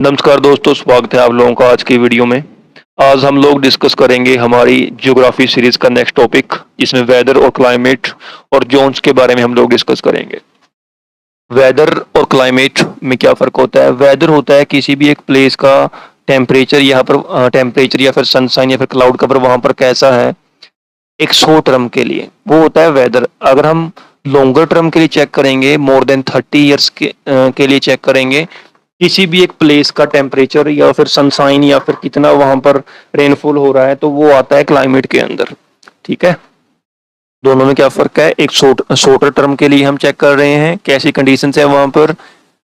नमस्कार दोस्तों, स्वागत है आप लोगों का आज की वीडियो में। आज हम लोग डिस्कस करेंगे हमारी ज्योग्राफी सीरीज का नेक्स्ट टॉपिक, जिसमें वेदर और क्लाइमेट और जोन्स के बारे में हम लोग डिस्कस करेंगे। वेदर और क्लाइमेट में क्या फ़र्क होता है? वेदर होता है किसी भी एक प्लेस का टेम्परेचर, यहाँ पर टेम्परेचर या फिर सनशाइन या फिर क्लाउड कवर वहाँ पर कैसा है एक शॉर्ट टर्म के लिए, वो होता है वेदर। अगर हम लॉन्गर टर्म के लिए चेक करेंगे, मोर देन 30 ईयर्स के लिए चेक करेंगे किसी भी एक प्लेस का टेम्परेचर या फिर सनशाइन या फिर कितना वहां पर रेनफॉल हो रहा है, तो वो आता है क्लाइमेट के अंदर। ठीक है, दोनों में क्या फर्क है? एक शॉर्टर टर्म के लिए हम चेक कर रहे हैं कैसी कंडीशंस है वहां पर,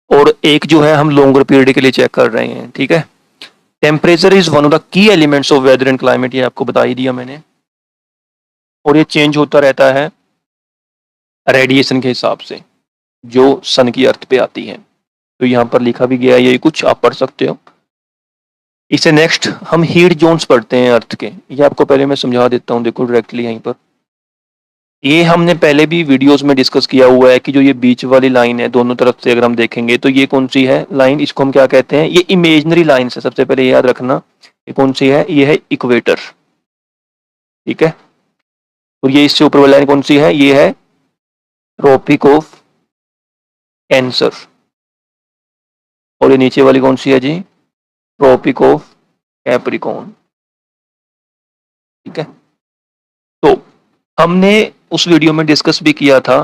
और एक जो है हम लॉन्गर पीरियड के लिए चेक कर रहे हैं। ठीक है, temperature is one of the key elements of weather and climate, ये आपको बता ही दिया मैंने। और ये चेंज होता रहता है रेडिएशन के हिसाब से जो सन की अर्थ पे आती है। तो यहाँ पर लिखा भी गया है, यही कुछ आप पढ़ सकते हो। इससे नेक्स्ट हम हीट जोन्स पढ़ते हैं अर्थ के। ये आपको पहले मैं समझा देता हूँ, देखो डायरेक्टली यहीं पर। ये हमने पहले भी वीडियोस में डिस्कस किया हुआ है कि जो ये बीच वाली लाइन है दोनों तरफ से अगर हम देखेंगे तो ये कौन सी है लाइन, इसको हम क्या कहते हैं? ये इमेजनरी लाइन है, सबसे पहले याद रखना। ये कौन सी है? ये है इक्वेटर। ठीक है, और ये इससे ऊपर वाली लाइन कौन सी है? ये है ट्रॉपिक ऑफ कैंसर। और ये नीचे वाली कौन सी है जी? Tropic of Capricorn. ठीक है, तो हमने उस वीडियो में डिस्कस भी किया था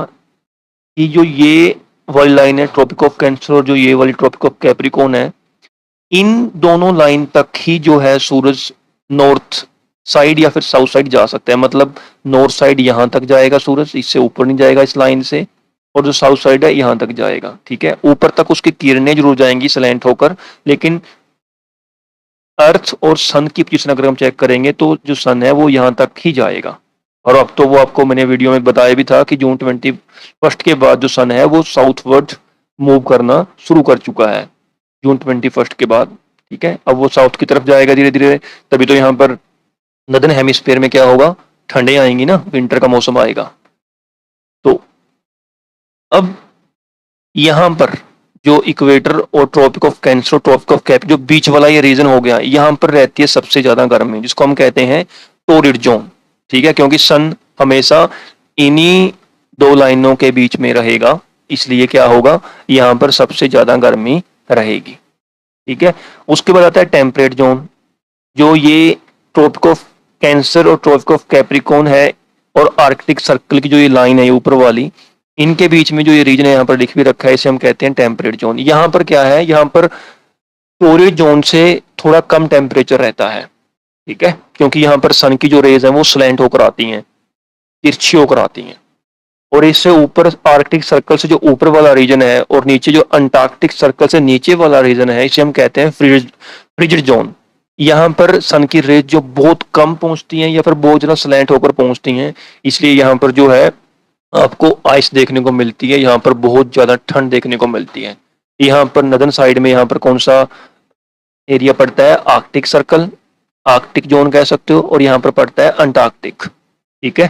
कि जो ये वाली लाइन है ट्रॉपिक ऑफ कैंसर और जो ये वाली ट्रॉपिक ऑफ कैप्रिकॉर्न है, इन दोनों लाइन तक ही जो है सूरज नॉर्थ साइड या फिर साउथ साइड जा सकता है। मतलब नॉर्थ साइड यहाँ तक जाएगा सूरज, इससे ऊपर नहीं जाएगा इस लाइन से, और जो साउथ साइड है यहाँ तक जाएगा। ठीक है, ऊपर तक उसकी किरणें जरूर जाएंगी स्लैंट होकर, लेकिन अर्थ और सन की पोजीशन अगर हम चेक करेंगे तो जो सन है वो यहाँ तक ही जाएगा। और अब तो वो आपको मैंने वीडियो में बताया भी था कि जून 21 के बाद जो सन है वो साउथवर्ड मूव करना शुरू कर चुका है, जून 21 के बाद। ठीक है, अब वो साउथ की तरफ जाएगा धीरे धीरे, तभी तो यहाँ पर नदर्न हेमिस्फीयर में क्या होगा? ठंडे आएंगी ना, विंटर का मौसम आएगा। तो अब यहाँ पर जो इक्वेटर और Tropic of Cancer, Tropic of cap, जो बीच वाला ये रीजन हो गया, यहाँ पर रहती है सबसे ज्यादा गर्मी, जिसको हम कहते हैं टोरिड जोन। ठीक है, क्योंकि सन हमेशा इन्हीं दो लाइनों के बीच में रहेगा, इसलिए क्या होगा? यहाँ पर सबसे ज्यादा गर्मी रहेगी। ठीक है, उसके बाद आता है टेम्परेट जोन। जो ये ट्रॉपिक ऑफ कैंसर और ट्रॉपिक ऑफ कैप्रिकॉर्न है और आर्कटिक सर्कल की जो ये लाइन है ऊपर वाली, इनके बीच में जो ये रीजन है यहाँ पर लिख भी रखा है, इसे हम कहते हैं टेम्परेट जोन। यहाँ पर क्या है? यहाँ पर टोरिड जोन से थोड़ा कम टेम्परेचर रहता है। ठीक है, क्योंकि यहाँ पर सन की जो रेज है वो स्लैंट होकर आती हैं, तिरछी होकर आती हैं। और इससे ऊपर आर्कटिक सर्कल से जो ऊपर वाला रीजन है और नीचे जो अंटार्कटिक सर्कल से नीचे वाला रीजन है, इसे हम कहते हैं फ्रिजिड जोन। यहाँ पर सन की रेज जो बहुत कम पहुंचती हैं या फिर बहुत ज्यादा स्लैंट होकर पहुंचती हैं, इसलिए यहाँ पर जो है आपको आइस देखने को मिलती है, यहाँ पर बहुत ज्यादा ठंड देखने को मिलती है। यहाँ पर नदर्न साइड में यहाँ पर कौन सा एरिया पड़ता है? आर्कटिक सर्कल, आर्कटिक जोन कह सकते हो, और यहाँ पर पड़ता है अंटार्कटिक। ठीक है,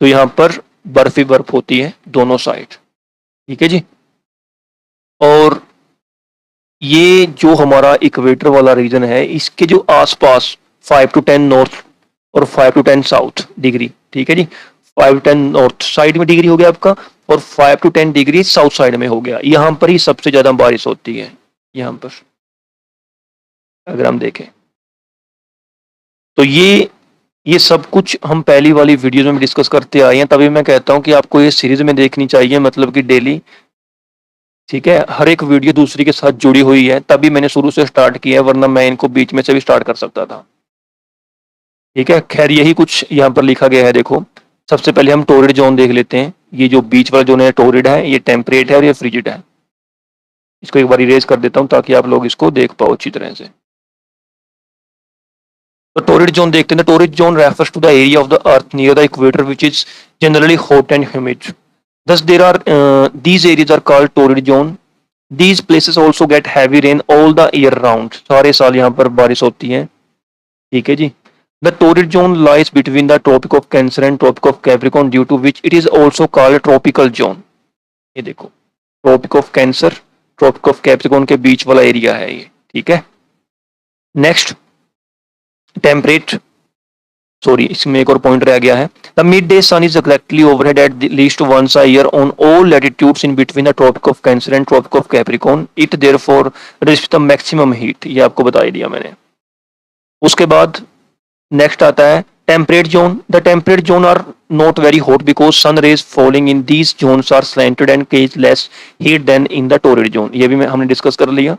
तो यहाँ पर बर्फ ही बर्फ होती है दोनों साइड। ठीक है जी, और ये जो हमारा इक्वेटर वाला रीजन है, इसके जो आसपास 5 to 10 नॉर्थ और 5 to 10 साउथ डिग्री, ठीक है जी, 5 to 10 नॉर्थ साइड में डिग्री हो गया आपका, और 5 to 10 डिग्री साउथ साइड में हो गया। यहाँ पर ही सबसे ज्यादा बारिश होती है। यहाँ पर अगर हम देखें तो ये सब कुछ हम पहली वाली वीडियो में डिस्कस करते आए हैं, तभी मैं कहता हूँ कि आपको ये सीरीज में देखनी चाहिए, मतलब कि डेली। ठीक है, हर एक वीडियो दूसरी के साथ जुड़ी हुई है, तभी मैंने शुरू से स्टार्ट किया है, वरना मैं इनको बीच में से भी स्टार्ट कर सकता था। ठीक है, खैर यही कुछ यहाँ पर लिखा गया है। देखो, सबसे पहले हम टोरिड जोन देख लेते हैं। ये जो बीच वाला जोन है टोरिड है, ये टेम्परेट है और ये फ्रिजिड है। इसको एक बार इरेज कर देता हूँ ताकि आप लोग इसको देख पाओ अच्छी तरह से। तो टोरिड जोन देखते हैं। Torrid zone refers to the area of the earth near the equator which is generally hot and humid. Thus, these areas are called torrid zone. These places also get heavy rain all the year round. सारे साल यहाँ पर बारिश होती है। ठीक है जी। The torrid zone lies between the Tropic of Cancer and Tropic of Capricorn, due to which it is also called tropical zone. ये देखो, Tropic of Cancer, Tropic of Capricorn के बीच वाला एरिया है ये। ठीक है। नेक्स्ट टेम्परेट, सॉरी इसमें एक और पॉइंट रह गया है। The mid day sun is exactly overhead at least once a year on all latitudes in between the Tropic of Cancer and Tropic of Capricorn, it therefore receives the maximum heat, ये आपको बता ही दिया मैंने। उसके बाद next आता है temperate zone. The temperate zone are not very hot because sun rays falling in these zones are slanted and give less heat than in the torrid zone, ये भी हमने डिस्कस कर लिया।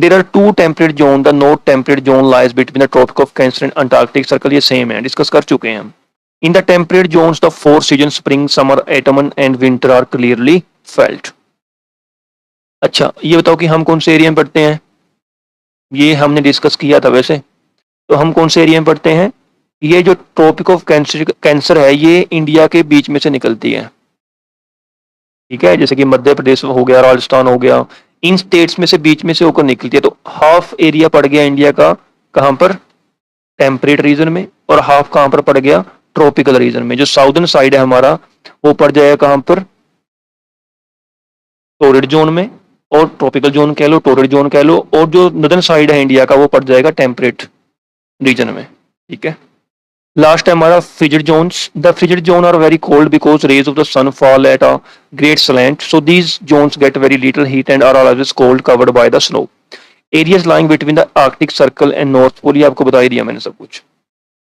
There are two temperate zone, the north temperate zone lies between the Tropic of Cancer and Antarctic circle, ये same है, discuss कर चुके हैं हम। In the temperate zones the four season spring summer autumn and winter are clearly felt. अच्छा ये बताओ कि हम कौन से एरिया में पढ़ते हैं, ये हमने डिस्कस किया था वैसे। तो हम कौन से एरिया में पढ़ते हैं, ये जो ट्रॉपिक ऑफ कैंसर है ये इंडिया के बीच में से निकलती है, ठीक है, जैसे कि मध्य प्रदेश हो गया, राजस्थान हो गया, इन स्टेट्स में से बीच में से होकर निकलती है। तो हाफ एरिया पड़ गया इंडिया का कहां पर, टेम्परेट रीजन में, और हाफ कहां पर पड़ गया, ट्रॉपिकल रीजन में। जो साउदर्न साइड है हमारा वो पड़ जाएगा कहां पर, टोरिड जोन में, और ट्रॉपिकल जोन कह लो, टोरिड जोन कह लो, और जो नदर्न साइड है इंडिया का वो पड़ जाएगा टेम्परेट रीजन में, ठीक है। लास्ट है हमारा frigid zones. The frigid zone are very cold because rays of the sun fall at a great slant, so these zones get very little heat and are always cold covered by the snow. Areas lying between the Arctic Circle and North Pole, ये आपको बता ही दिया मैंने सब कुछ।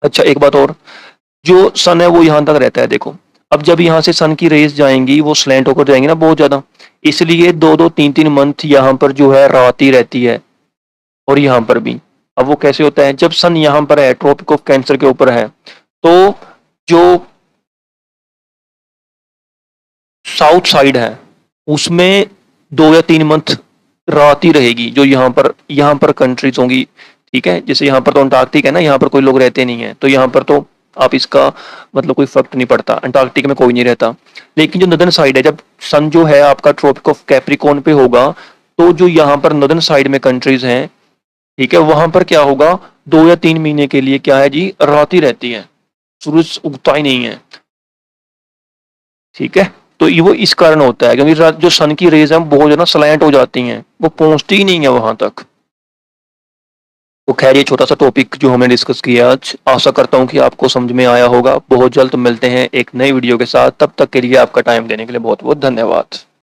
अच्छा एक बात और, जो सन है वो यहाँ तक रहता है, देखो अब जब यहाँ से सन की रेज जाएंगी वो स्लैंट होकर जाएंगी ना बहुत ज्यादा, इसलिए 2-3 मंथ यहाँ पर जो है रात ही रहती है, और यहाँ पर भी। अब वो कैसे होता है, जब सन यहाँ पर है ट्रॉपिक ऑफ कैंसर के ऊपर है, तो जो साउथ साइड है उसमें 2 या 3 मंथ रात ही रहेगी, जो यहाँ पर कंट्रीज होंगी, ठीक है। जैसे यहाँ पर तो अंटार्कटिक है ना, यहाँ पर कोई लोग रहते नहीं है, तो यहाँ पर तो आप इसका मतलब कोई फर्क नहीं पड़ता, अंटार्कटिक में कोई नहीं रहता। लेकिन जो नदर्न साइड है, जब सन जो है आपका ट्रॉपिक ऑफ कैप्रिकॉर्न पे होगा, तो जो यहाँ पर नदर्न साइड में कंट्रीज हैं, ठीक है, वहां पर क्या होगा, 2 या 3 महीने के लिए क्या है जी, रात ही रहती है, सूरज उगता ही नहीं है, ठीक है। तो ये वो इस कारण होता है क्योंकि जो सन की रेज है बहुत ज्यादा स्लैंट हो जाती हैं, वो पहुंचती ही नहीं है वहां तक। तो खैर ये छोटा सा टॉपिक जो हमने डिस्कस किया आज, आशा करता हूँ कि आपको समझ में आया होगा। बहुत जल्द मिलते हैं एक नई वीडियो के साथ, तब तक के लिए आपका टाइम देने के लिए बहुत बहुत धन्यवाद।